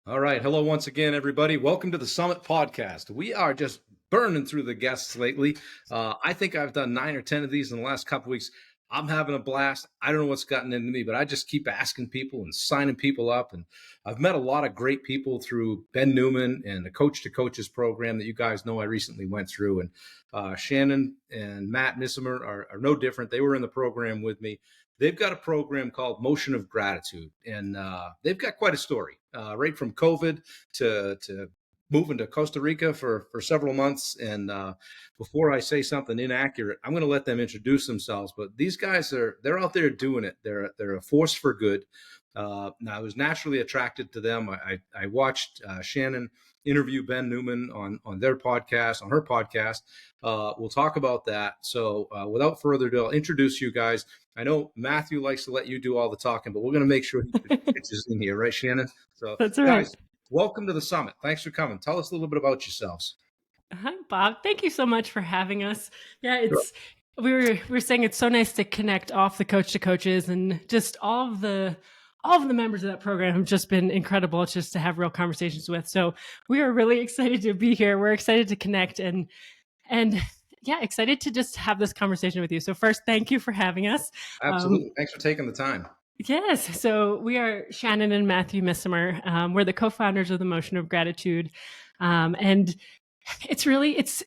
All right. Hello, once again, everybody. Welcome to the Summit Podcast. We are just burning through the guests lately. I think I've done 9 or 10 of these in the last couple weeks. I'm having a blast. I don't know what's gotten into me, but I just keep asking people and signing people up. And I've met a lot of great people through Ben Newman and the Coach to Coaches program that you guys know I recently went through. And Shannon and Matt Missimer are no different. They were in the program with me. They've got a program called Motion of Gratitude, and they've got quite a story, right from COVID to moving to Costa Rica for several months. And before I say something inaccurate, I'm going to let them introduce themselves. But these guys they're out there doing it. They're a force for good. Now, I was naturally attracted to them. I watched Shannon interview Ben Newman on her podcast. We'll talk about that. So without further ado, I'll introduce you guys. I know Matthew likes to let you do all the talking, but we're going to make sure he pitches in here, right, Shannon? So, That's right. guys, welcome to the summit. Thanks for coming. Tell us a little bit about yourselves. Hi, Bob. Thank you so much for having us. Yeah, Sure. we were saying it's so nice to connect off the coach to coaches, and just all of the members of that program have just been incredible just to have real conversations with. So we are really excited to be here. We're excited to connect and yeah, excited to just have this conversation with you. So first, thank you for having us. Absolutely. Thanks for taking the time. Yes. So we are Shannon and Matthew Missimer. We're the co-founders of the Motion of Gratitude. And it's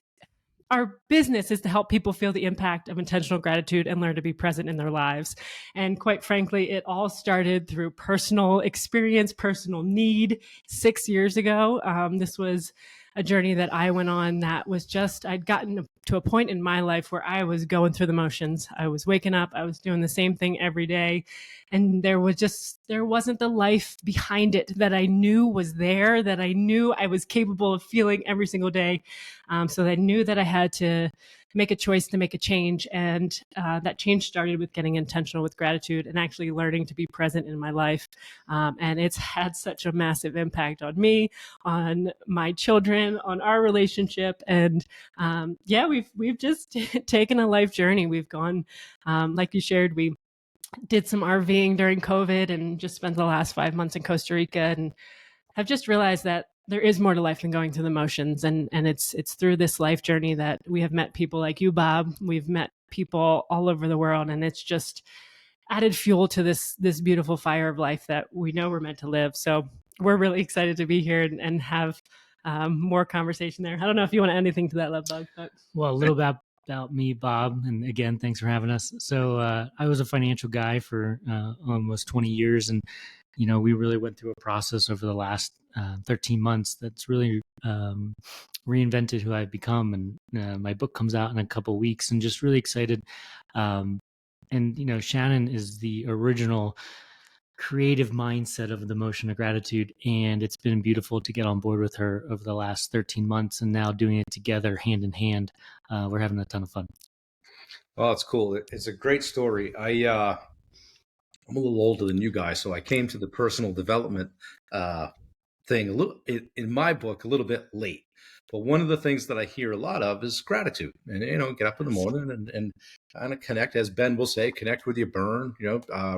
our business is to help people feel the impact of intentional gratitude and learn to be present in their lives. And quite frankly, it all started through personal experience, personal need 6 years ago. This was a journey that I went on that was just, I'd gotten to a point in my life where I was going through the motions. I was waking up, I was doing the same thing every day. And there wasn't the life behind it that I knew was there, that I knew I was capable of feeling every single day. So I knew that I had to make a choice to make a change. And that change started with getting intentional with gratitude and actually learning to be present in my life. And it's had such a massive impact on me, on my children, on our relationship. And yeah, we've just taken a life journey. We've gone, like you shared, we did some RVing during COVID and just spent the last 5 months in Costa Rica, and have just realized that there is more to life than going through the motions. And it's through this life journey that we have met people like you, Bob. We've met people all over the world, and it's just added fuel to this beautiful fire of life that we know we're meant to live. So we're really excited to be here and have more conversation there. I don't know if you want to add anything to that, Love Bug. But... Well, a little bit about me, Bob. And again, thanks for having us. So I was a financial guy for almost 20 years. And, we really went through a process over the last 13 months that's really reinvented who I've become. And my book comes out in a couple of weeks, and just really excited. And, Shannon is the original creative mindset of the Motion of Gratitude, and it's been beautiful to get on board with her over the last 13 months, and now doing it together hand in hand. We're having a ton of fun. Well, it's cool. It's a great story. I'm a little older than you guys, so I came to the personal development thing in my book a little bit late. But one of the things that I hear a lot of is gratitude, and get up in the morning and kind of connect, as Ben will say, connect with your burn.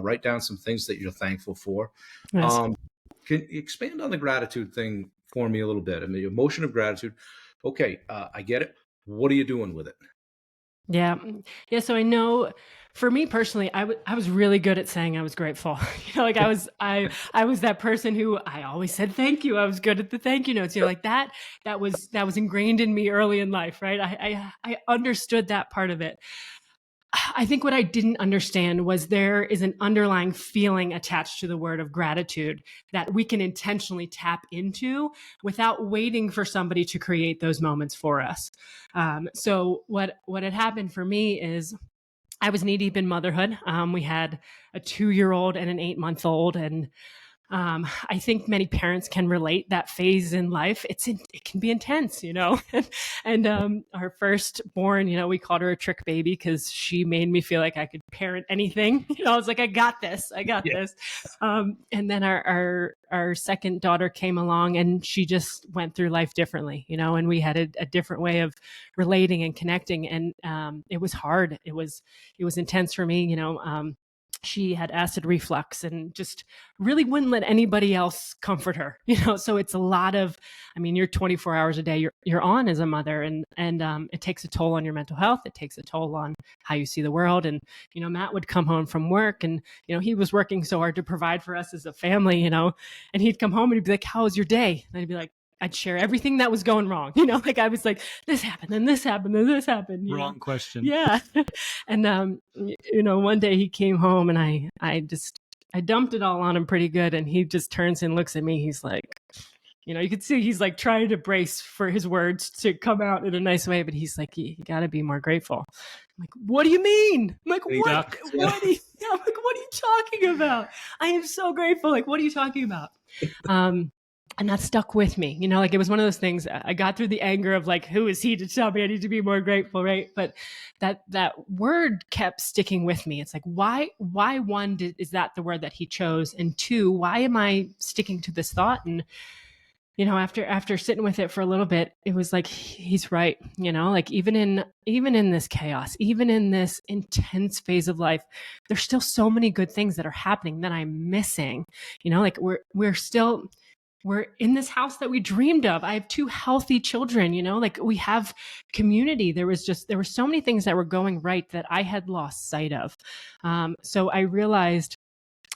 Write down some things that you're thankful for. Yes. Can you expand on the gratitude thing for me a little bit? I mean, emotion of gratitude. Okay, I get it. What are you doing with it? Yeah. So I know, for me personally, I was really good at saying I was grateful. Like I was that person who I always said thank you. I was good at the thank you notes. Like that was ingrained in me early in life, right? I understood that part of it. I think what I didn't understand was there is an underlying feeling attached to the word of gratitude that we can intentionally tap into without waiting for somebody to create those moments for us. So what had happened for me is I was knee deep in motherhood. We had a 2-year-old and an 8-month-old, and I think many parents can relate that phase in life. It can be intense, and our firstborn, we called her a trick baby because she made me feel like I could parent anything. I was like, I got this. This. And then our second daughter came along, and she just went through life differently, and we had a different way of relating and connecting. And it was hard. It was intense for me, she had acid reflux and just really wouldn't let anybody else comfort her, so it's a lot of, you're 24 hours a day you're on as a mother, and it takes a toll on your mental health. It takes a toll on how you see the world. And Matt would come home from work, and he was working so hard to provide for us as a family, and he'd come home and he'd be like, how was your day? And I'd be like, I'd share everything that was going wrong. Like I was like, this happened and this happened and this happened. Wrong question. Yeah. And, one day he came home and I dumped it all on him pretty good. And he just turns and looks at me. He's like, you could see he's like trying to brace for his words to come out in a nice way. But he's like, you got to be more grateful. I'm like, what do you mean? I'm like, what are you talking about? I am so grateful. Like, what are you talking about? And that stuck with me, like it was one of those things. I got through the anger of like, who is he to tell me I need to be more grateful, right? But that word kept sticking with me. It's like, why one, is that the word that he chose? And two, why am I sticking to this thought? And, after sitting with it for a little bit, it was like, he's right. Like even in this chaos, even in this intense phase of life, there's still so many good things that are happening that I'm missing, like we're in this house that we dreamed of. I have 2 healthy children, like we have community. There were so many things that were going right that I had lost sight of. So I realized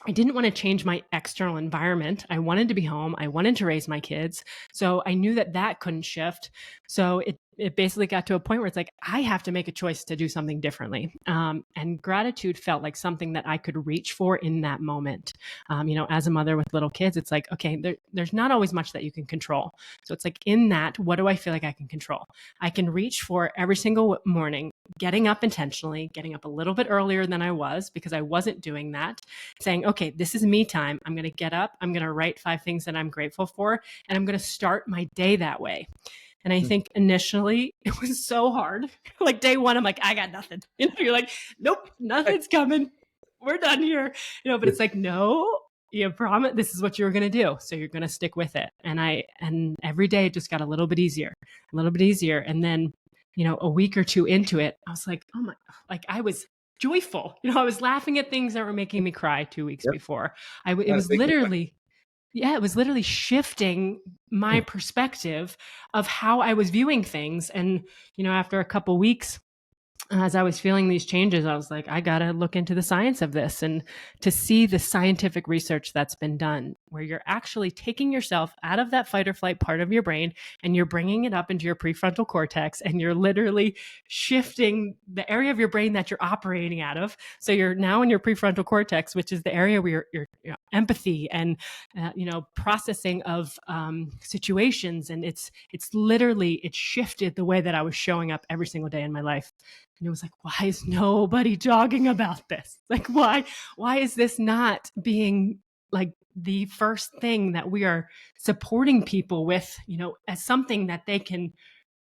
I didn't want to change my external environment. I wanted to be home. I wanted to raise my kids. So I knew that couldn't shift. So it basically got to a point where it's like, I have to make a choice to do something differently. And gratitude felt like something that I could reach for in that moment. As a mother with little kids, it's like, okay, there's not always much that you can control. So it's like, in that, what do I feel like I can control? I can reach for every single morning, getting up intentionally, getting up a little bit earlier than I was because I wasn't doing that, saying, okay, this is me time. I'm going to get up. I'm going to write 5 things that I'm grateful for. And I'm going to start my day that way. And I think initially it was so hard. Like day 1, I'm like, I got nothing. You're like, nope, nothing's coming. We're done here. But it's like, no, you promise this is what you're going to do. So you're going to stick with it. And every day it just got a little bit easier. And then, a week or 2 into it, I was like, oh my, like I was joyful. I was laughing at things that were making me cry 2 weeks before. It was literally shifting my perspective of how I was viewing things. And, after a couple weeks, as I was feeling these changes, I was like, I got to look into the science of this and to see the scientific research that's been done, where you're actually taking yourself out of that fight or flight part of your brain and you're bringing it up into your prefrontal cortex, and you're literally shifting the area of your brain that you're operating out of. So you're now in your prefrontal cortex, which is the area where your empathy and, processing of situations. And it's shifted the way that I was showing up every single day in my life. And it was like, why is nobody jogging about this? Like, why is this not being like the first thing that we are supporting people with, as something that they can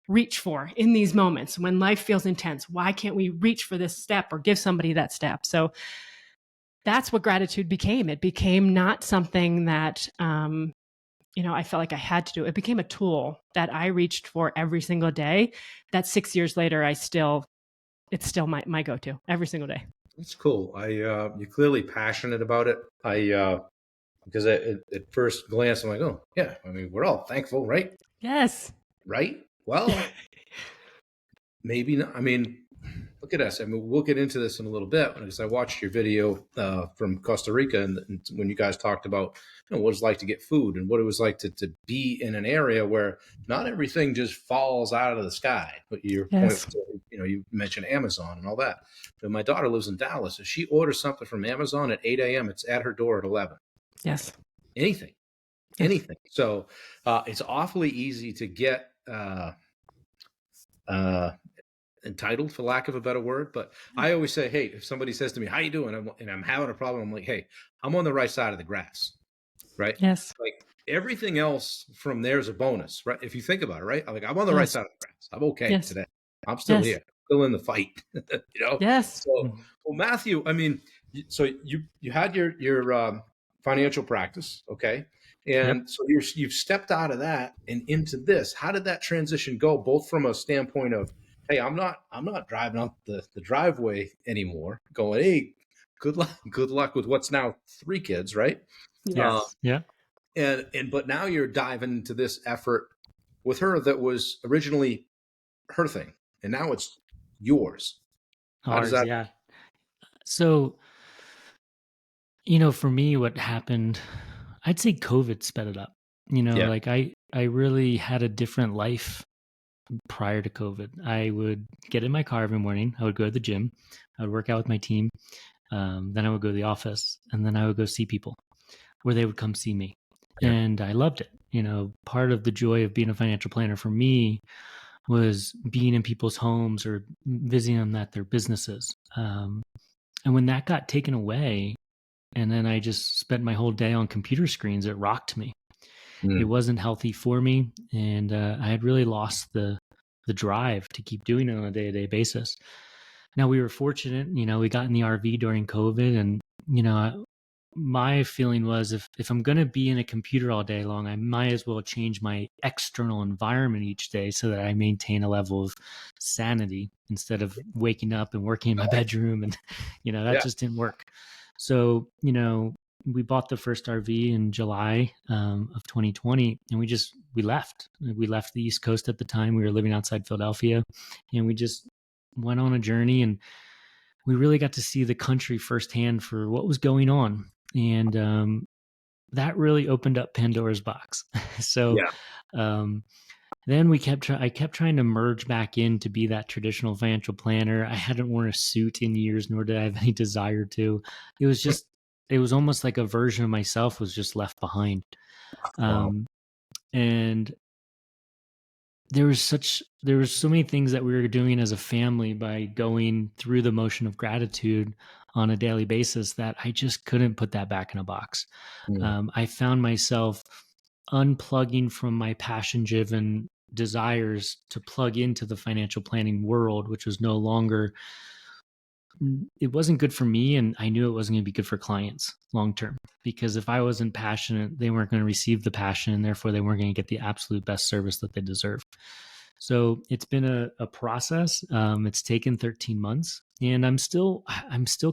reach for in these moments when life feels intense? Why can't we reach for this step or give somebody that step? So that's what gratitude became. It became not something that, I felt like I had to do. It became a tool that I reached for every single day, that 6 years later, it's still my go-to every single day. That's cool. You're clearly passionate about it. Because at first glance, I'm like, oh yeah, we're all thankful, right? Yes. Right? Well, maybe not. Look at us. We'll get into this in a little bit because I watched your video from Costa Rica, and when you guys talked about what it's like to get food and what it was like to be in an area where not everything just falls out of the sky. But your point, you mentioned Amazon and all that. But my daughter lives in Dallas. If she orders something from Amazon at 8 a.m., it's at her door at 11. Yes. Anything. So it's awfully easy to get entitled, for lack of a better word. But I always say, hey, if somebody says to me, how you doing? And I'm having a problem, I'm like, hey, I'm on the right side of the grass, right? Yes. Like everything else from there is a bonus, right? If you think about it, right? I'm on the right side of the grass. I'm okay today. I'm still here, still in the fight, Yes. So, well, Matthew, so you had your financial practice, okay? And so you've stepped out of that and into this. How did that transition go, both from a standpoint of, hey, I'm not driving up the driveway anymore going, hey, good luck. Good luck with what's now 3 kids, right? Uh, Yes. Yeah. and but now you're diving into this effort with her that was originally her thing, and now it's yours. How does Ours. that? Yeah. So, for me, what happened, I'd say COVID sped it up. Yeah, Like I really had a different life prior to COVID. I would get in my car every morning. I would go to the gym. I would work out with my team. Then I would go to the office, and then I would go see people where they would come see me. yeah, And I loved it. Part of the joy of being a financial planner for me was being in people's homes or visiting them at their businesses. And when that got taken away, and then I just spent my whole day on computer screens, it rocked me. It mm, wasn't healthy for me, and I had really lost the drive to keep doing it on a day-to-day basis. Now we were fortunate, we got in the RV during COVID, and my feeling was if I'm going to be in a computer all day long, I might as well change my external environment each day so that I maintain a level of sanity instead of waking up and working in my bedroom. And, that yeah, just didn't work. So, we bought the first RV in July of 2020, and we left. We left the East Coast at the time. We were living outside Philadelphia, and we just went on a journey, and we really got to see the country firsthand for what was going on. And that really opened up Pandora's box. So yeah, um, then I kept trying to merge back in to be that traditional financial planner. I hadn't worn a suit in years, nor did I have any desire to. It was almost like a version of myself was just left behind. wow, And there was so many things that we were doing as a family by going through the motion of gratitude on a daily basis that I just couldn't put that back in a box. mm, I found myself unplugging from my passion driven desires to plug into the financial planning world, which was no longer, it wasn't good for me. And I knew it wasn't going to be good for clients long term, because if I wasn't passionate, they weren't going to receive the passion, and therefore they weren't going to get the absolute best service that they deserve. So it's been a process. It's taken 13 months, and I'm still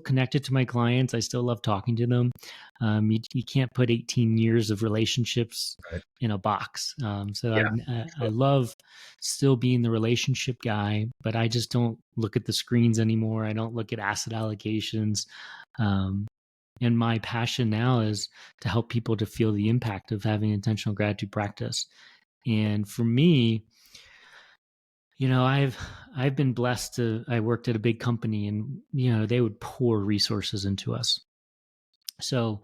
connected to my clients. I still love talking to them. You can't put 18 years of relationships right, in a box. So yeah, I love still being the relationship guy, but I just don't look at the screens anymore. I don't look at asset allocations. Um, and my passion now is to help people to feel the impact of having intentional gratitude practice. And for me, I've been blessed to, I worked at a big company, and they would pour resources into us. So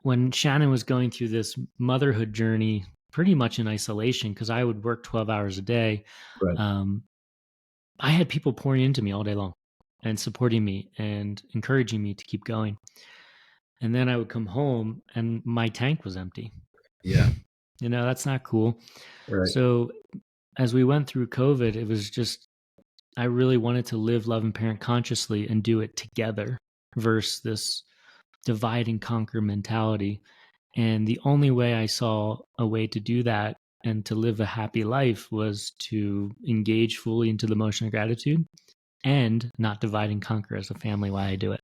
when Shannon was going through this motherhood journey pretty much in isolation, because I would work 12 hours a day, right, um, I had people pouring into me all day long and supporting me and encouraging me to keep going. And then I would come home and my tank was empty. yeah, That's not cool. right, So as we went through COVID, it was just, I really wanted to live, love, and parent consciously and do it together versus this divide and conquer mentality. And the only way I saw a way to do that and to live a happy life was to engage fully into the motion of gratitude and not divide and conquer as a family while I do it.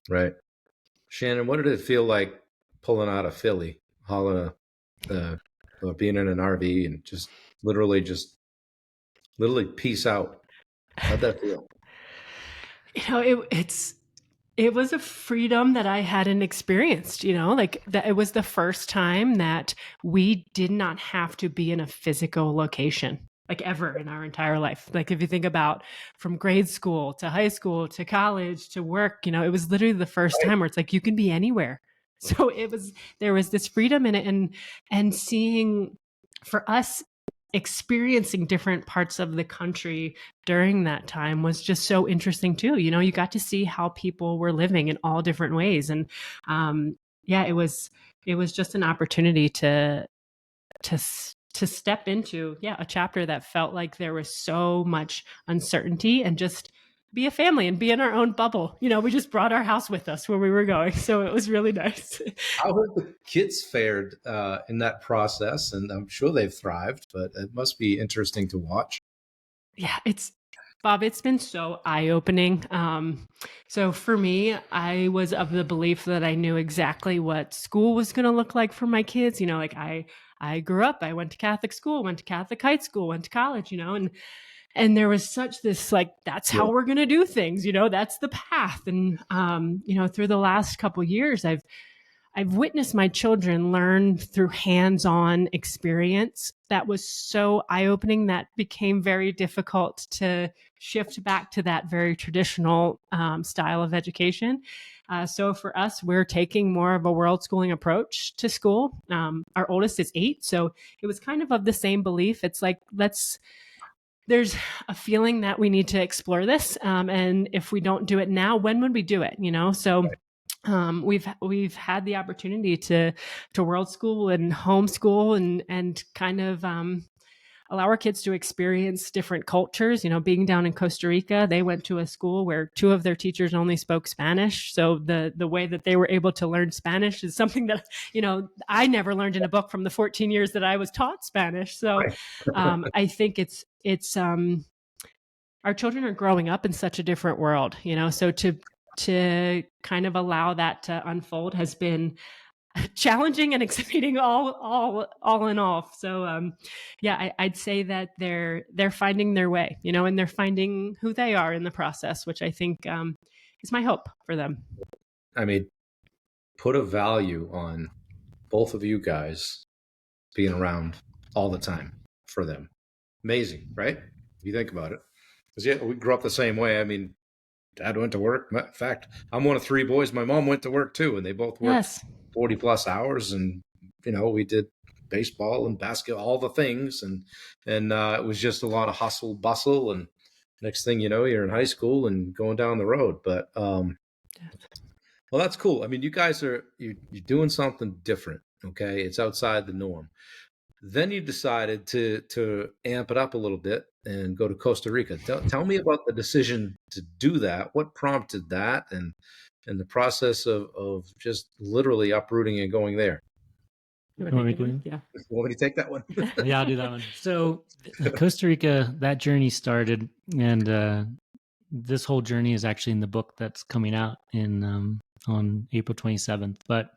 right. Shannon, what did it feel like pulling out of Philly, hauling being in an RV and literally peace out? How'd that feel? It was a freedom that I hadn't experienced, like that. It was the first time that we did not have to be in a physical location, like ever in our entire life. Like if you think about from grade school to high school to college to work, it was literally the first Right, time where it's like you can be anywhere. So there was this freedom in it, and seeing, for us, experiencing different parts of the country during that time was just so interesting too. You got to see how people were living in all different ways, and yeah, it was just an opportunity to to step into, yeah, a chapter that felt like there was so much uncertainty, and just be a family and be in our own bubble. We just brought our house with us where we were going, so it was really nice. how have the kids fared in that process? And I'm sure they've thrived, but it must be interesting to watch. Yeah, Bob, it's been so eye-opening. So for me, I was of the belief that I knew exactly what school was going to look like for my kids. Like I grew up, I went to Catholic school, went to Catholic high school, went to college, and there was such this, like, that's how we're going to do things, that's the path. And, through the last couple of years, I've witnessed my children learn through hands-on experience that was so eye-opening that became very difficult to shift back to that very traditional style of education. So for us, we're taking more of a world schooling approach to school. Our oldest is 8, so it was kind of the same belief. It's like, there's a feeling that we need to explore this, and if we don't do it now, when would we do it? So. We've had the opportunity to world school and homeschool and kind of allow our kids to experience different cultures. Being down in Costa Rica, they went to a school where 2 of their teachers only spoke Spanish. So the way that they were able to learn Spanish is something that I never learned in a book from the 14 years that I was taught Spanish. So I think it's our children are growing up in such a different world. So to kind of allow that to unfold has been challenging and exciting all in all. So I'd say that they're finding their way, and they're finding who they are in the process, which I think is my hope for them. I mean, put a value on both of you guys being around all the time for them. Amazing, right? If you think about it. Because we grew up the same way. I mean, Dad went to work. In fact, I'm one of 3 boys. My mom went to work too, and they both worked 40 plus hours. And we did baseball and basketball, all the things, and it was just a lot of hustle, bustle, and next thing you know, you're in high school and going down the road. But well, that's cool. I mean, you guys you're doing something different. Okay, it's outside the norm. Then you decided to amp it up a little bit and go to Costa Rica. Tell me about the decision to do that. What prompted that, and the process of just literally uprooting and going there? You want me to? Yeah. You want me to take that one? Yeah, I'll do that one. So Costa Rica, that journey started, and this whole journey is actually in the book that's coming out on April 27th. But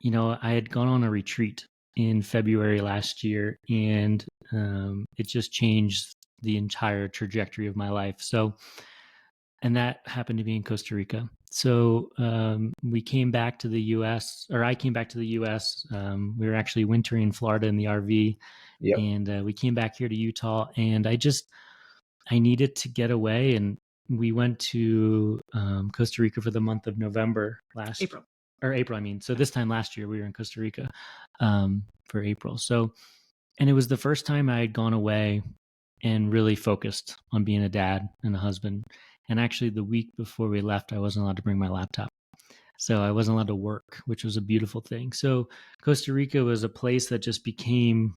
I had gone on a retreat in February last year, and it just changed the entire trajectory of my life. So, and that happened to be in Costa Rica. So we came back to the U.S., or I came back to the U.S. We were actually wintering in Florida in the RV, and we came back here to Utah, and I needed to get away, and we went to Costa Rica for the month of November April. I mean. So this time last year we were in Costa Rica for April. So, and it was the first time I had gone away and really focused on being a dad and a husband. And actually the week before we left, I wasn't allowed to bring my laptop. So I wasn't allowed to work, which was a beautiful thing. So Costa Rica was a place that just became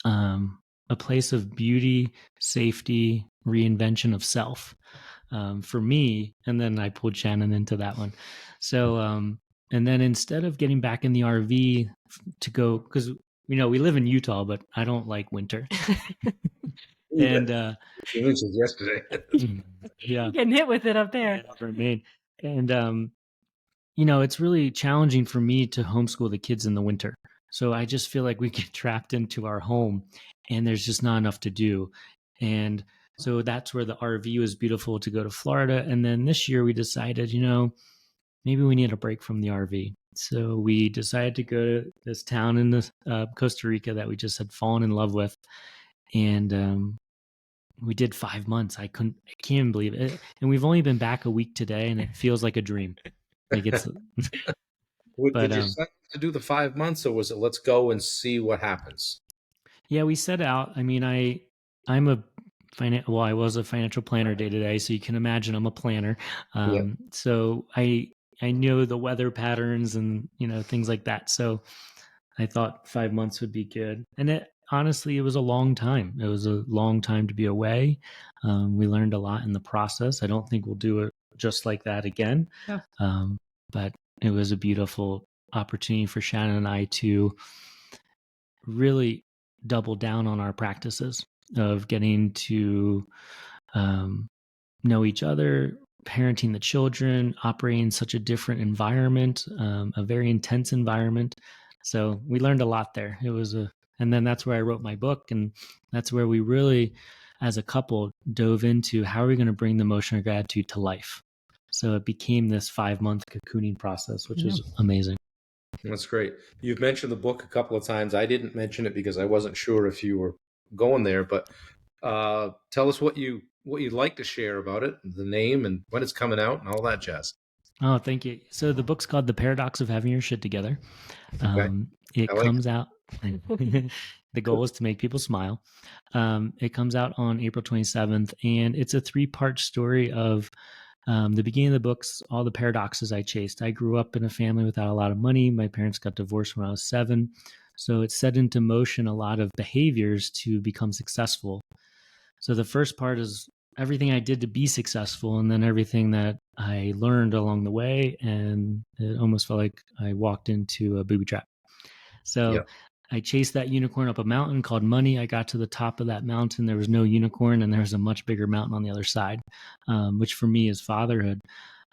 a place of beauty, safety, reinvention of self. For me, and then I pulled Shannon into that one. So, and then instead of getting back in the RV to go, because we live in Utah, but I don't like winter. And you mentioned yesterday. Yeah, getting hit with it up there. And it's really challenging for me to homeschool the kids in the winter. So I just feel like we get trapped into our home, and there's just not enough to do. And so that's where the RV was beautiful to go to Florida. And then this year we decided, maybe we need a break from the RV. So we decided to go to this town in Costa Rica that we just had fallen in love with. And we did 5 months. I can't believe it. And we've only been back a week today, and it feels like a dream. Like it's. Did you decide to do the 5 months, or was it let's go and see what happens? Yeah, we set out. I mean, I'm a I was a financial planner day to day, so you can imagine I'm a planner. So I know the weather patterns and things like that. So I thought 5 months would be good, and honestly, it was a long time. It was a long time to be away. We learned a lot in the process. I don't think we'll do it just like that again. Yeah. But it was a beautiful opportunity for Shannon and I to really double down on our practices of getting to um, know each other, parenting the children, operating in such a different environment, a very intense environment. So we learned a lot there. And then that's where I wrote my book, and that's where we really, as a couple, dove into how are we going to bring the emotion of gratitude to life. So it became this 5-month cocooning process, which was amazing. That's great. You've mentioned the book a couple of times. I didn't mention it because I wasn't sure if you were going there, but tell us what you'd like to share about it, the name and when it's coming out and all that jazz. Oh, thank you. So the book's called The Paradox of Having Your Shit Together. Okay. It I like comes out. The goal is to make people smile. It comes out on April 27th, and it's a 3-part story of the beginning of the book's all the paradoxes I chased. I grew up in a family without a lot of money. My parents got divorced when I was 7. So it set into motion a lot of behaviors to become successful. So the first part is everything I did to be successful, and then everything that I learned along the way. And it almost felt like I walked into a booby trap. So I chased that unicorn up a mountain called money. I got to the top of that mountain. There was no unicorn, and there was a much bigger mountain on the other side, which for me is fatherhood.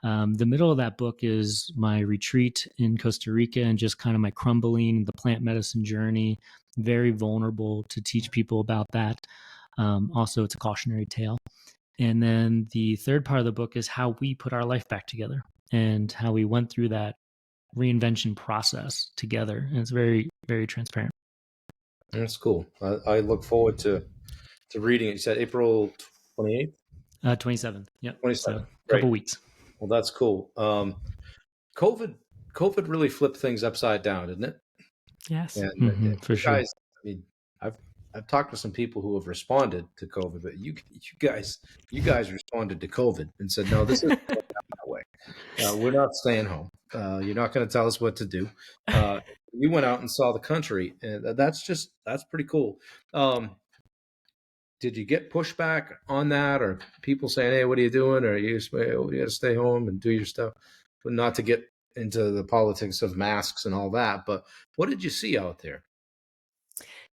The middle of that book is my retreat in Costa Rica and just kind of my crumbling, the plant medicine journey, very vulnerable to teach people about that. Also, it's a cautionary tale. And then the third part of the book is how we put our life back together and how we went through that reinvention process together. And it's very, very transparent. That's cool. I look forward to reading it. You said April 28th? 27th. Yep. 27th. So a couple weeks. Well, that's cool. COVID really flipped things upside down, didn't it? Yes. And for sure. Guys, I mean, I've talked to some people who have responded to COVID, but you guys responded to COVID and said, no, this isn't going that way. We're not staying home. You're not going to tell us what to do. You went out and saw the country, and that's pretty cool. Did you get pushback on that, or people saying, hey, what are you doing? Or you got to stay home and do your stuff? But not to get into the politics of masks and all that, but what did you see out there?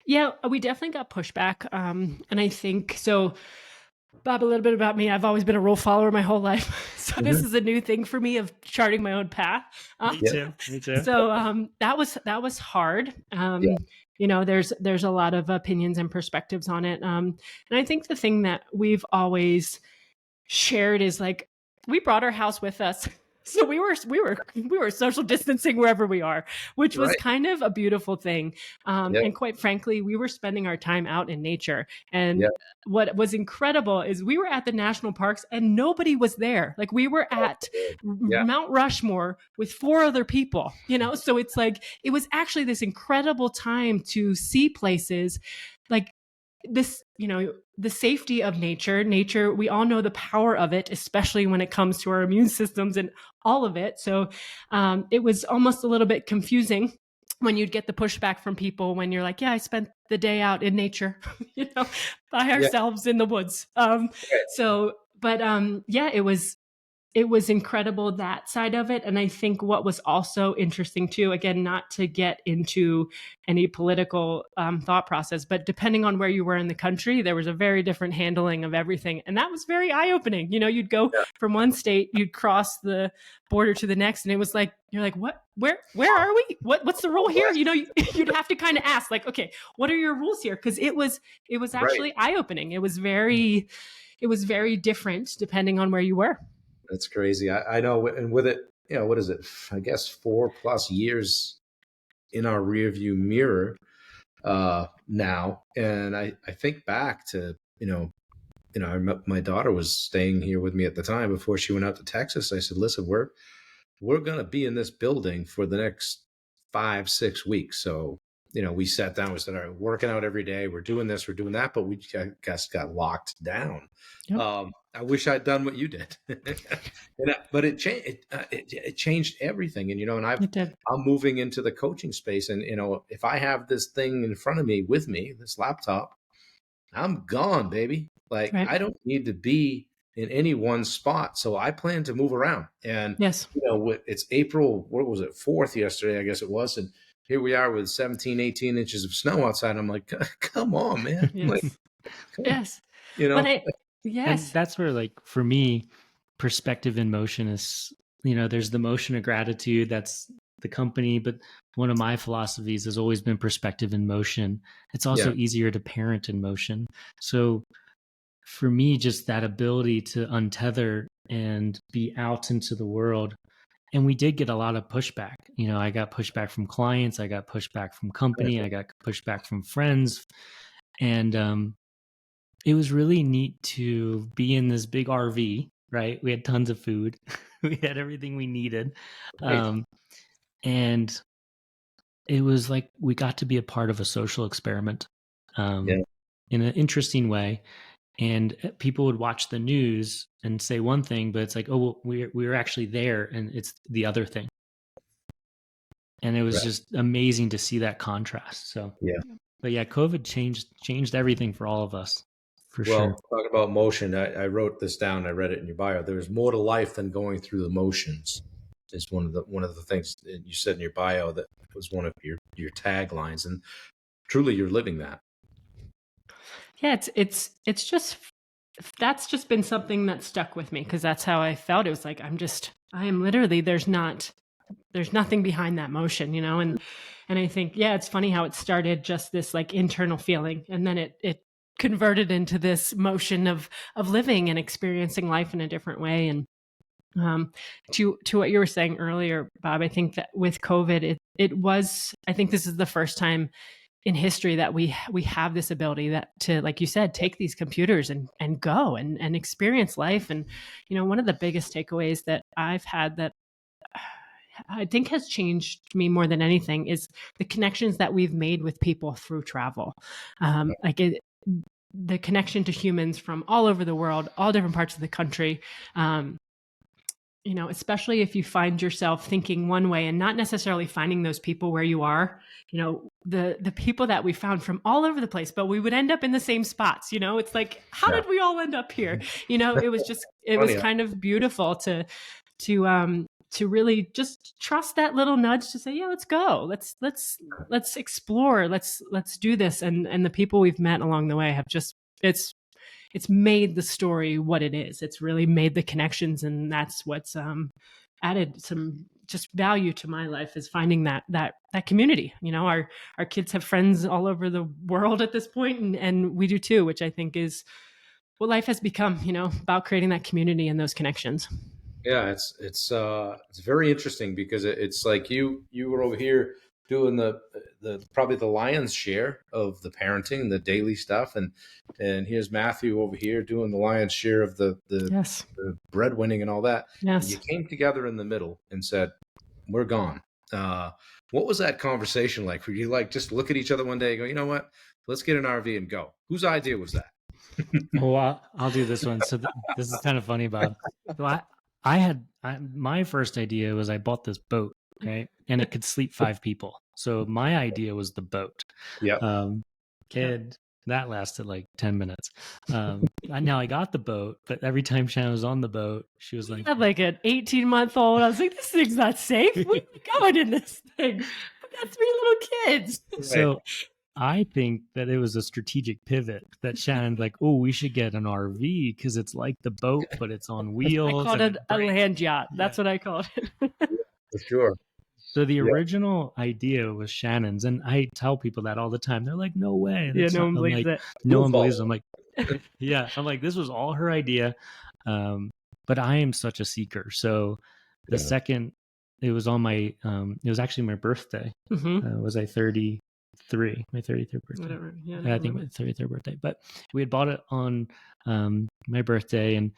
Yeah, we definitely got pushback. And I think so. Bob, a little bit about me. I've always been a rule follower my whole life. So this is a new thing for me of charting my own path. Me too. So that was hard. You know, there's a lot of opinions and perspectives on it. And I think the thing that we've always shared is like, we brought our house with us. So we were social distancing wherever we are, which was kind of a beautiful thing. And quite frankly, we were spending our time out in nature. And what was incredible is we were at the national parks and nobody was there. Like we were at Mount Rushmore with 4 other people, you know? So it's like, it was actually this incredible time to see places like this, you know, the safety of nature, we all know the power of it, especially when it comes to our immune systems and all of it. So it was almost a little bit confusing when you'd get the pushback from people when you're like, yeah, I spent the day out in nature, you know, by ourselves in the woods. It was incredible, that side of it. And I think what was also interesting too, again, not to get into any political thought process, but depending on where you were in the country, there was a very different handling of everything. And that was very eye-opening. You know, you'd go from one state, you'd cross the border to the next, and it was like, you're like, what, where are we? What's the rule here? You know, you'd have to kind of ask like, okay, what are your rules here? Because it was actually eye-opening. It was very different depending on where you were. That's crazy. I know. And with it, you know, what is it? I guess 4+ years in our rearview mirror now. And I think back to, my daughter was staying here with me at the time before she went out to Texas. I said, listen, we're going to be in this building for the next 5-6 weeks. So, you know, we sat down, we started working out every day. We're doing this, we're doing that, but we just got locked down. Yep. I wish I'd done what you did, but it changed. It changed everything, and I'm moving into the coaching space, and if I have this thing in front of me with me, this laptop, I'm gone, baby. Like I don't need to be in any one spot, so I plan to move around. And it's April. What was it? 4th yesterday, I guess it was, and here we are with 17, 18 inches of snow outside. I'm like, come on, man. Yes. Like, yes. You know. Yes. And that's where, like, for me, perspective in motion is, there's the motion of gratitude. That's the company. But one of my philosophies has always been perspective in motion. It's also easier to parent in motion. So for me, just that ability to untether and be out into the world. And we did get a lot of pushback. I got pushback from clients. I got pushback from company. I got pushback from friends. And it was really neat to be in this big RV, right? We had tons of food. We had everything we needed. Right. And it was like we got to be a part of a social experiment in an interesting way. And people would watch the news and say one thing, but it's like, oh, well, we're actually there, and it's the other thing. And it was just amazing to see that contrast. So, but yeah, COVID changed everything for all of us, for sure. Talking about motion, I wrote this down. I read it in your bio. There's more to life than going through the motions. Is one of the things that you said in your bio that was one of your taglines, and truly, you're living that. Yeah, it's just, that's just been something that stuck with me, because that's how I felt. It was like, I am literally, there's nothing behind that motion, and I think, it's funny how it started just this like internal feeling, and then it converted into this motion of living and experiencing life in a different way. And to what you were saying earlier, Bob, I think that with COVID, it was, I think this is the first time in history that we have this ability that to, like you said, take these computers and go and experience life. And one of the biggest takeaways that I've had that I think has changed me more than anything is the connections that we've made with people through travel. The connection to humans from all over the world, all different parts of the country. Especially if you find yourself thinking one way and not necessarily finding those people where you are, the people that we found from all over the place, but we would end up in the same spots. It's like, how did we all end up here? It was kind of beautiful to really just trust that little nudge to say, let's go, let's explore, let's do this. And the people we've met along the way have just, it's made the story what it is. It's really made the connections, and that's what's added some just value to my life, is finding that community. Our kids have friends all over the world at this point, and we do too, which I think is what life has become. About creating that community and those connections. Yeah, it's very interesting because it's like you were over here doing the probably the lion's share of the parenting, the daily stuff, and here's Matthew over here doing the lion's share of the breadwinning and all that. Yes. And you came together in the middle and said, "We're gone." What was that conversation like? Were you like just look at each other one day and go, "You know what? Let's get an RV and go." Whose idea was that? Well, I'll do this one. So this is kind of funny, Bob. So my first idea was I bought this boat, right? And it could sleep 5 people. So my idea was the boat. Yeah. And that lasted like 10 minutes. Now I got the boat, but every time Shannon was on the boat, she was like, I had like an 18-month-old. I was like, this thing's not safe. Where are we going in this thing? We got 3 little kids. So I think that it was a strategic pivot that Shannon like, oh, we should get an RV because it's like the boat, but it's on wheels. I called it a land yacht. That's what I called it. For sure. So the original idea was Shannon's, and I tell people that all the time. They're like, "No way!" No one believes it. No one believes it. I'm like, yeah. I'm like, this was all her idea, but I am such a seeker. So the second it was on my, it was actually my birthday. Was I 33? My 33rd birthday. Whatever. Yeah, I think my 33rd birthday. But we had bought it on my birthday, and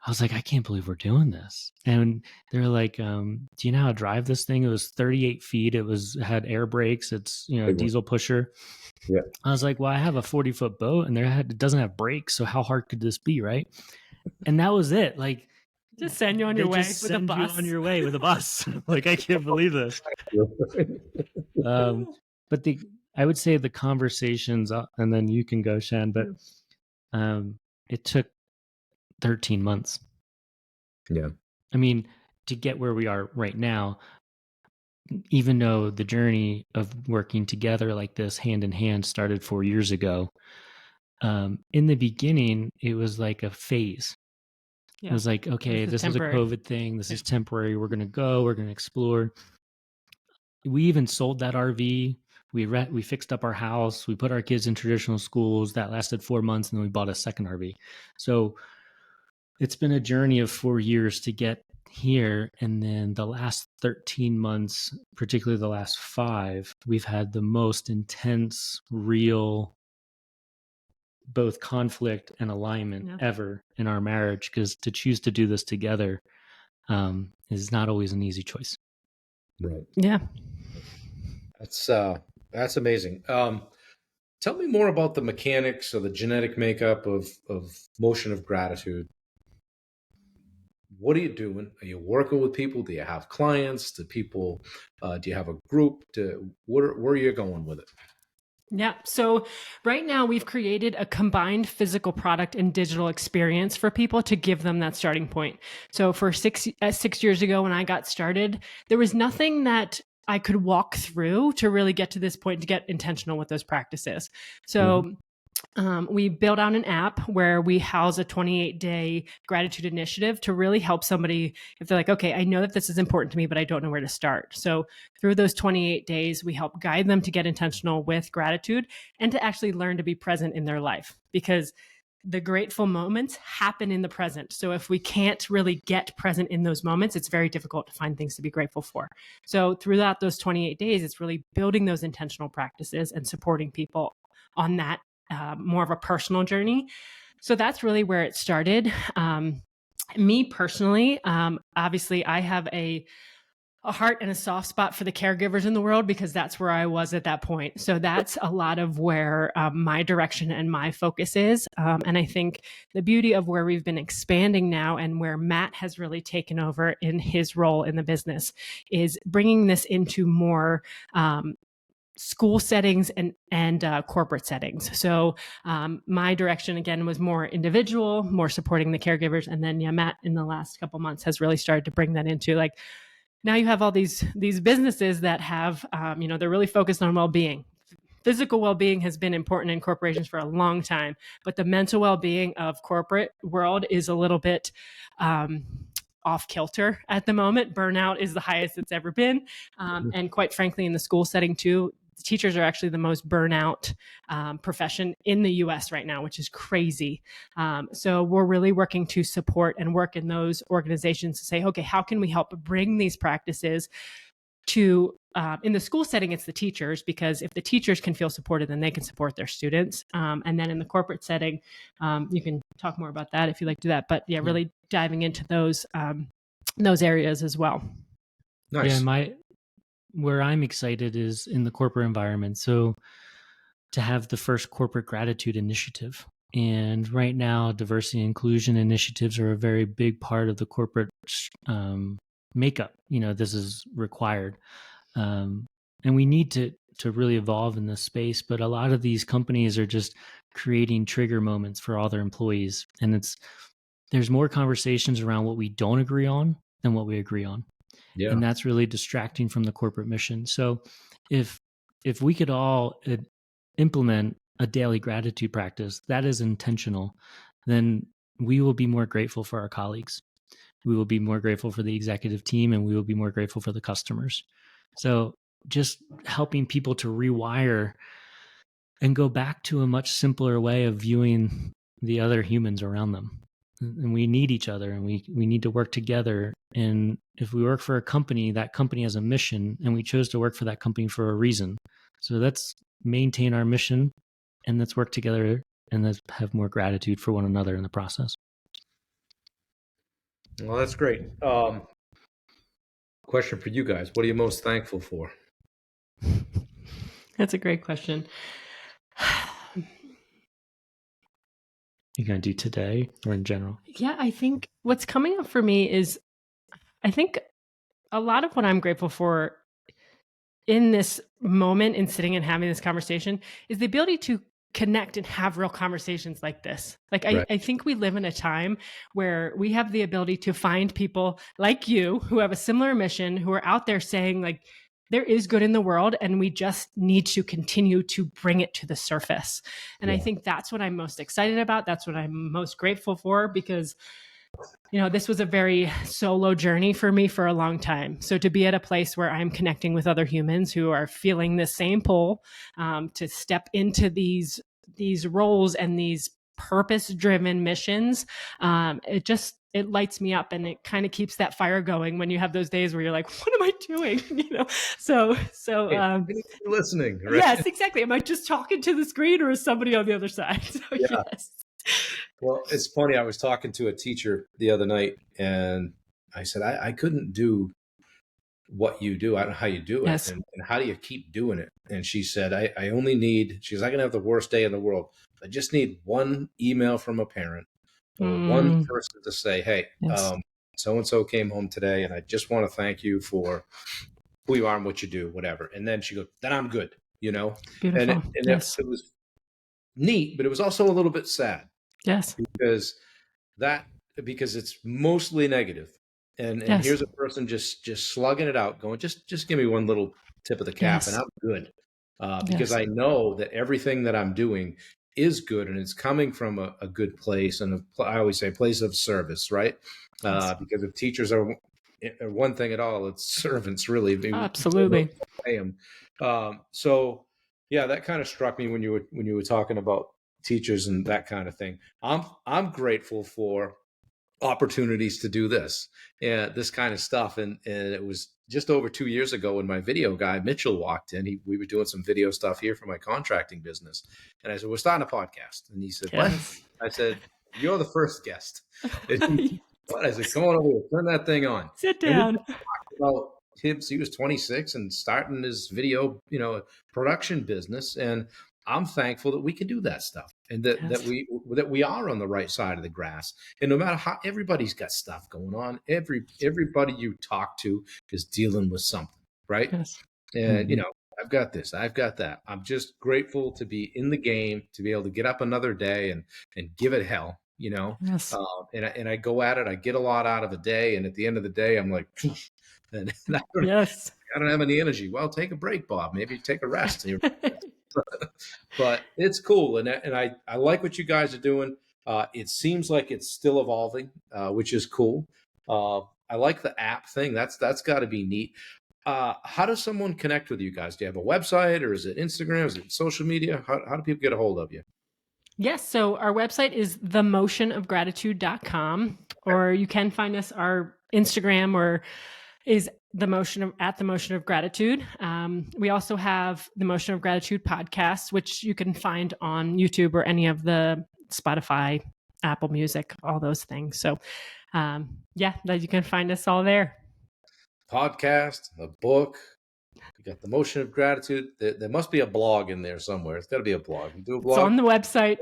I was like, I can't believe we're doing this. And they were like, do you know how to drive this thing? It was 38 feet. It had air brakes. It's, a diesel pusher. Yeah. I was like, well, I have a 40-foot boat and it doesn't have brakes. So how hard could this be? Right. And that was it. Like, just send you on your way with a bus. You on your way with a bus. Like, I can't believe this. But I would say the conversations, and then you can go, Shan, but it took 13 months. Yeah. I mean, to get where we are right now, even though the journey of working together like this hand in hand started 4 years ago, in the beginning, it was like a phase. Yeah. It was like, okay, this is a COVID thing. This is temporary. We're going to go. We're going to explore. We even sold that RV. We fixed up our house. We put our kids in traditional schools. That lasted 4 months, and then we bought a second RV. So it's been a journey of 4 years to get here. And then the last 13 months, particularly the last 5, we've had the most intense, real, both conflict and alignment ever in our marriage, because to choose to do this together is not always an easy choice. Right. Yeah. That's amazing. Tell me more about the mechanics or the genetic makeup of motion of gratitude. What are you doing? Are you working with people? Do you have clients? Do you have a group? Where are you going with it? Yeah. So right now we've created a combined physical product and digital experience for people to give them that starting point. So for 6 years ago when I got started, there was nothing that I could walk through to really get to this point, to get intentional with those practices. So we built out an app where we house a 28-day gratitude initiative to really help somebody if they're like, okay, I know that this is important to me, but I don't know where to start. So through those 28 days, we help guide them to get intentional with gratitude and to actually learn to be present in their life, because the grateful moments happen in the present. So if we can't really get present in those moments, it's very difficult to find things to be grateful for. So throughout those 28 days, it's really building those intentional practices and supporting people on that more of a personal journey. So that's really where it started. Me personally, obviously I have a heart and a soft spot for the caregivers in the world, because that's where I was at that point. So that's a lot of where my direction and my focus is. And I think the beauty of where we've been expanding now and where Matt has really taken over in his role in the business is bringing this into more school settings and corporate settings. So my direction again was more individual, more supporting the caregivers, and then Matt in the last couple months has really started to bring that into like, now you have all these businesses that have they're really focused on well-being. Physical well-being has been important in corporations for a long time, but the mental well-being of corporate world is a little bit off kilter at the moment. Burnout is the highest it's ever been, and quite frankly, in the school setting too. Teachers are actually the most burnout profession in the US right now, which is crazy. So we're really working to support and work in those organizations to say, okay, how can we help bring these practices to, in the school setting, it's the teachers, because if the teachers can feel supported, then they can support their students. And then in the corporate setting, you can talk more about that if you like to do that. But yeah, really diving into those areas as well. Nice. Yeah, where I'm excited is in the corporate environment. So to have the first corporate gratitude initiative. And right now, diversity and inclusion initiatives are a very big part of the corporate makeup. This is required. And we need to really evolve in this space. But a lot of these companies are just creating trigger moments for all their employees. And there's more conversations around what we don't agree on than what we agree on. Yeah. And that's really distracting from the corporate mission. So if we could all implement a daily gratitude practice that is intentional, then we will be more grateful for our colleagues. We will be more grateful for the executive team, and we will be more grateful for the customers. So just helping people to rewire and go back to a much simpler way of viewing the other humans around them. And we need each other, and we need to work together. And if we work for a company, that company has a mission, and we chose to work for that company for a reason. So let's maintain our mission, and let's work together, and let's have more gratitude for one another in the process. Well, that's great. Question for you guys. What are you most thankful for? That's a great question. You're going to do today or in general? Yeah, I think what's coming up for me is, I think a lot of what I'm grateful for in this moment, in sitting and having this conversation, is the ability to connect and have real conversations like this. Like, right. I think we live in a time where we have the ability to find people like you who have a similar mission, who are out there saying like, there is good in the world, and we just need to continue to bring it to the surface. And I think that's what I'm most excited about. That's what I'm most grateful for, because this was a very solo journey for me for a long time. So to be at a place where I'm connecting with other humans who are feeling the same pull, to step into these roles and these purpose-driven missions, it lights me up, and it kind of keeps that fire going when you have those days where you're like, what am I doing? So listening, right? Yes, exactly. Am I just talking to the screen, or is somebody on the other side? So yes. Well, it's funny. I was talking to a teacher the other night, and I said, I couldn't do what you do. I don't know how you do it. Yes. And how do you keep doing it? And she said, I only need, she goes, I can have the worst day in the world. I just need one email from a parent or one person to say, hey, so-and-so came home today, and I just want to thank you for who you are and what you do, whatever. And then she goes, then I'm good, Beautiful. And it was neat, but it was also a little bit sad. Yes. Because it's mostly negative. And here's a person just slugging it out, going, just give me one little tip of the cap and I'm good. Because I know that everything that I'm doing is good, and it's coming from a good place, and I always say place of service, right? Because if teachers are one thing at all, it's servants, really. Absolutely. Pay them. So yeah, that kind of struck me when you were talking about teachers and that kind of thing. I'm grateful for opportunities to do this kind of stuff. And it was just over 2 years ago when my video guy, Mitchell, walked in. We were doing some video stuff here for my contracting business. And I said, we're starting a podcast. And he said, what? I said, you're the first guest. What? I said, come on over here, turn that thing on. Sit down. About he was 26 and starting his video, production business. And I'm thankful that we can do that stuff, and that we are on the right side of the grass. And no matter how, everybody's got stuff going on. Everybody you talk to is dealing with something, right? Yes. And I've got this, I've got that. I'm just grateful to be in the game, to be able to get up another day and give it hell, Yes. And I go at it. I get a lot out of a day, and at the end of the day, I'm like, and I don't have any energy. Well, take a break, Bob. Maybe take a rest. But it's cool, and I like what you guys are doing. It seems like it's still evolving, which is cool. I like the app thing. That's got to be neat. How does someone connect with you guys? Do you have a website, or is it Instagram? Is it social media? How do people get a hold of you? Yes. So our website is themotionofgratitude.com, or you can find us. Our Instagram is the motion of gratitude. We also have the Motion of Gratitude podcast, which you can find on YouTube or any of the Spotify, Apple Music, all those things. So you can find us all there. Podcast, a book. You got the Motion of Gratitude. There must be a blog in there somewhere. It's got to be a blog. You do a blog. It's on the website.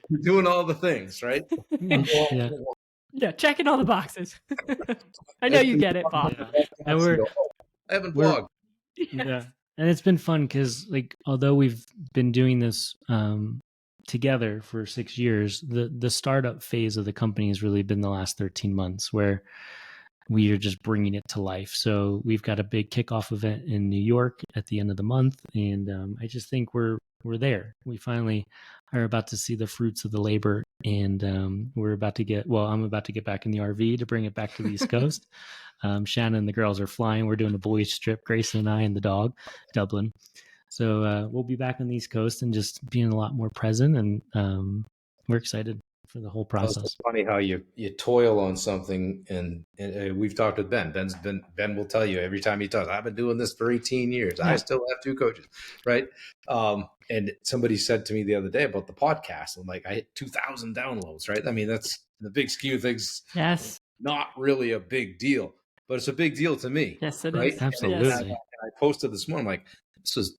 You're doing all the things, right? Yeah, checking all the boxes. I know you get it, Bob. And I haven't blogged. Yeah, and it's been fun because, although we've been doing this together for 6 years, the startup phase of the company has really been the last 13 months, where we are just bringing it to life. So we've got a big kickoff event in New York at the end of the month, and I just think we're there. We finally are about to see the fruits of the labor, and I'm about to get back in the RV to bring it back to the East Coast. Shannon and the girls are flying. We're doing a boys trip, Grayson and I and the dog, Dublin. So we'll be back on the East Coast and just being a lot more present, and we're excited for the whole process. It's funny how you toil on something, and we've talked with Ben. Ben will tell you every time he talks, I've been doing this for 18 years. Yeah. I still have 2 coaches, right? And somebody said to me the other day about the podcast, I'm like, I hit 2,000 downloads, right? I mean, that's the big scheme of things. Yes. Not really a big deal, but it's a big deal to me. Yes, it right? is. Absolutely. And I posted this morning, I'm like, this was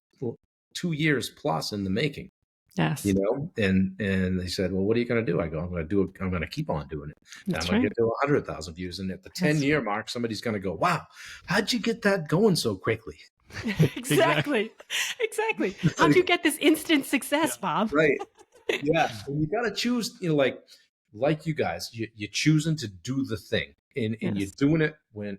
2 years plus in the making. Yes. And they said, well, what are you going to do? I go, I'm going to keep on doing it. And I'm going to get to 100,000 views. And at the 10-year mark, somebody's going to go, wow, how'd you get that going so quickly? Exactly. How'd you get this instant success, Bob? Right. Yeah. And you got to choose, like you guys, you're choosing to do the thing. And you're Yes. doing it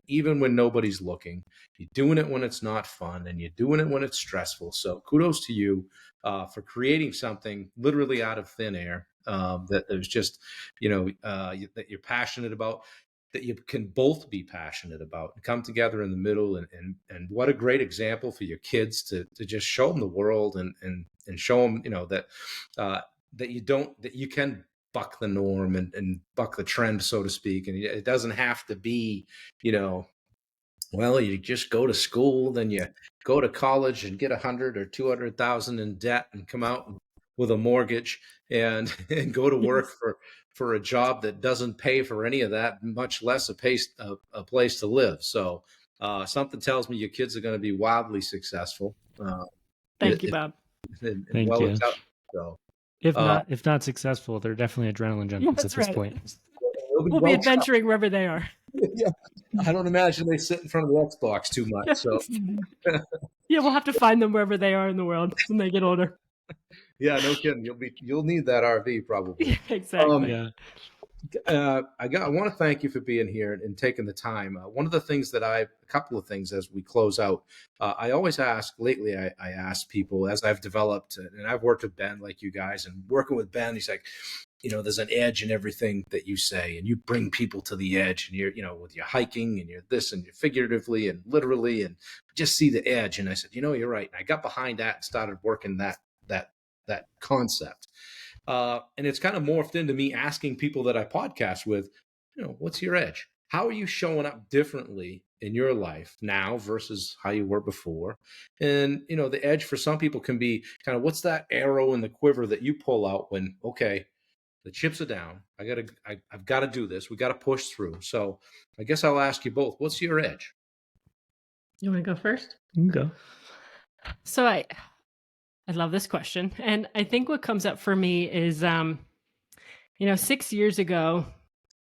even when nobody's looking. You're doing it when it's not fun, and you're doing it when it's stressful. So kudos to you for creating something literally out of thin air, that there's just, that you're passionate about, that you can both be passionate about, and come together in the middle. And what a great example for your kids to just show them the world, and show them, that you can buck the norm, and buck the trend, so to speak. And it doesn't have to be, well, you just go to school, then you go to college and get 100 or 200,000 in debt, and come out with a mortgage, and and go to work Yes. for a job that doesn't pay for any of that, much less a place to live. So something tells me your kids are going to be wildly successful. Thank you, It, Bob. and Thank well you. accepted. So If uh, not successful, they're definitely adrenaline Yeah, junkies at that's this right. point. they'll be We'll be adventuring wherever they are. Yeah, I don't imagine they sit in front of the Xbox too much. So Yeah, we'll have to find them wherever they are in the world when they get older. yeah, no kidding. You'll need that RV probably. Yeah, exactly. Yeah. I want to thank you for being here and taking the time. One of the things a couple of things as we close out, I always ask. Lately, I ask people as I've developed, and I've worked with Ben like you guys, and working with Ben, he's like, there's an edge in everything that you say, and you bring people to the edge, and you're, with your hiking, and you're this, and you're figuratively and literally, and just see the edge. And I said, you're right. And I got behind that and started working that concept. And it's kind of morphed into me asking people that I podcast with, what's your edge? How are you showing up differently in your life now versus how you were before? And, the edge for some people can be kind of, what's that arrow in the quiver that you pull out when, okay, the chips are down. I've got to do this. We got to push through. So I guess I'll ask you both, what's your edge? You want to go first? You can go. So I love this question. And I think what comes up for me is, 6 years ago,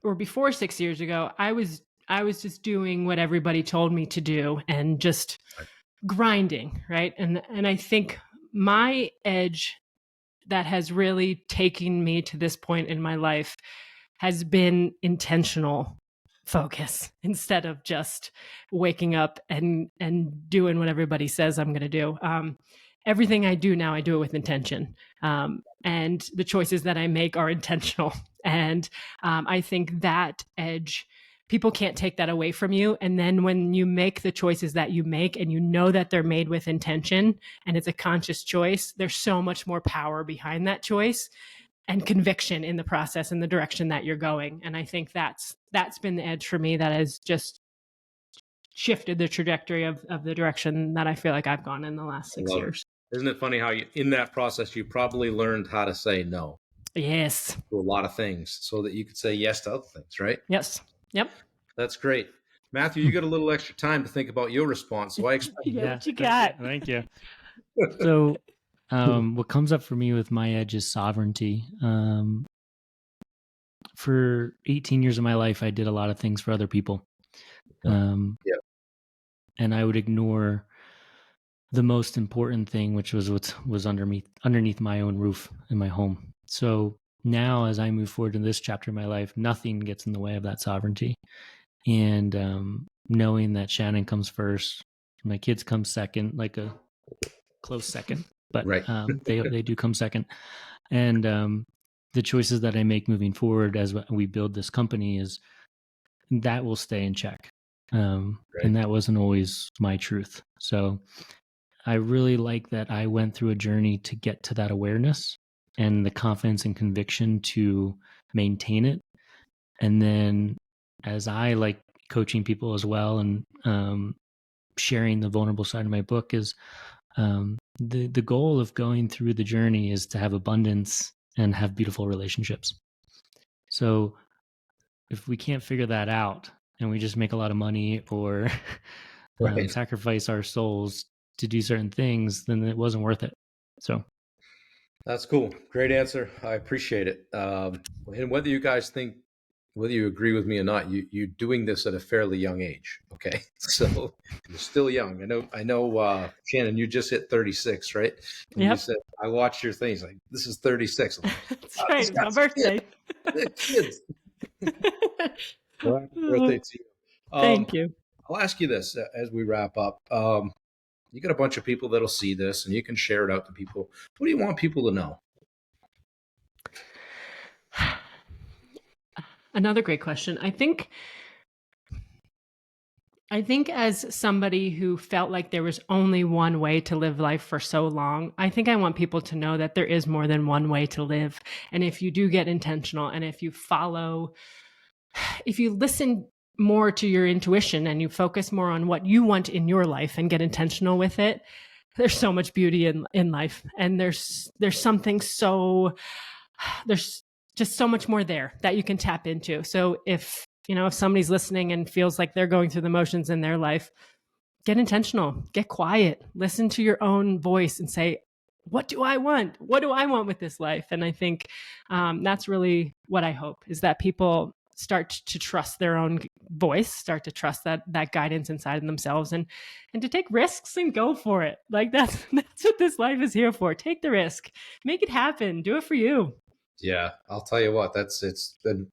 or before 6 years ago, I was just doing what everybody told me to do and just grinding, right? And I think my edge that has really taken me to this point in my life has been intentional focus instead of just waking up and doing what everybody says I'm going to do. Everything I do now, I do it with intention. And the choices that I make are intentional. And I think that edge, people can't take that away from you. And then when you make the choices that you make and you know that they're made with intention and it's a conscious choice, there's so much more power behind that choice and conviction in the process and the direction that you're going. And I think that's been the edge for me that has just shifted the trajectory of the direction that I feel like I've gone in the last 6 years. Isn't it funny how in that process, you probably learned how to say no Yes. to a lot of things so that you could say yes to other things, right? Yes. Yep. That's great. Matthew, you got a little extra time to think about your response. So I expect Yeah, what you got? Thank you. So what comes up for me with my edge is sovereignty. For 18 years of my life, I did a lot of things for other people. And I would ignore the most important thing, which was what was underneath my own roof in my home. So now, as I move forward in this chapter of my life, nothing gets in the way of that sovereignty. And knowing that Shannon comes first, my kids come second, like a close second, but Right. they do come second. And the choices that I make moving forward as we build this company is that will stay in check. And that wasn't always my truth. So I really like that I went through a journey to get to that awareness and the confidence and conviction to maintain it. And then as I like coaching people as well and sharing the vulnerable side of my book is the goal of going through the journey is to have abundance and have beautiful relationships. So if we can't figure that out and we just make a lot of money or sacrifice our souls to do certain things, then it wasn't worth it. So that's cool. Great answer. I appreciate it. And whether you guys think, whether you agree with me or not, you're doing this at a fairly young age. Okay. So you're still young. I know, Shannon, you just hit 36, right? And you said, I watched your things like, this is 36. I'm like, That's right. It's my birthday. Kids. Well, happy birthday to you. Thank you. I'll ask you this as we wrap up. You got a bunch of people that'll see this, and you can share it out to people. What do you want people to know? Another great question. I think as somebody who felt like there was only one way to live life for so long, I think I want people to know that there is more than one way to live. And if you do get intentional and if you listen more to your intuition and you focus more on what you want in your life and get intentional with it, there's so much beauty in life. And there's just so much more there that you can tap into. So if somebody's listening and feels like they're going through the motions in their life, get intentional, get quiet, listen to your own voice and say, what do I want? What do I want with this life? And I think that's really what I hope, is that people start to trust their own voice, start to trust that guidance inside of themselves, and to take risks and go for it. Like that's what this life is here for. Take the risk, make it happen, do it for you. Yeah, I'll tell you what, it's been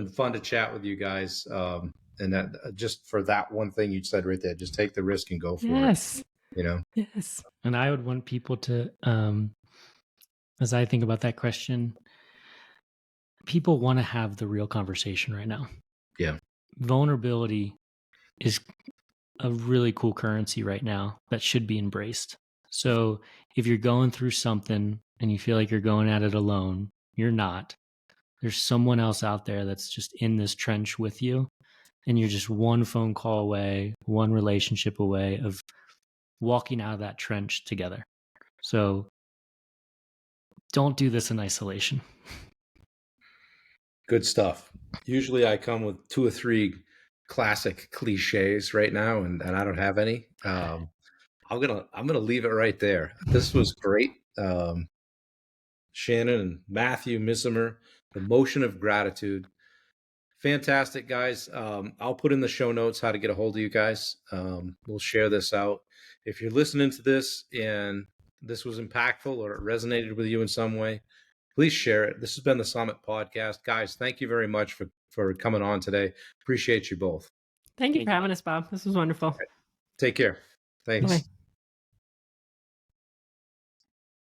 fun to chat with you guys. And that just for that one thing you said right there, just take the risk and go for it. Yes. And I would want people to, as I think about that question, people want to have the real conversation right now. Yeah. Vulnerability is a really cool currency right now that should be embraced. So if you're going through something and you feel like you're going at it alone, you're not. There's someone else out there that's just in this trench with you, and you're just one phone call away, one relationship away of walking out of that trench together. So don't do this in isolation. Good stuff. Usually I come with 2 or 3 classic cliches right now, and I don't have any. I'm gonna leave it right there. This was great. Shannon and Matthew Missimer, The Motion of Gratitude. Fantastic, guys. I'll put in the show notes how to get a hold of you guys. We'll share this out. If you're listening to this and this was impactful or it resonated with you in some way, please share it. This has been the Summit Podcast. Guys, thank you very much for coming on today. Appreciate you both. Thank you for having us, Bob. This was wonderful. Take care. Thanks. Bye.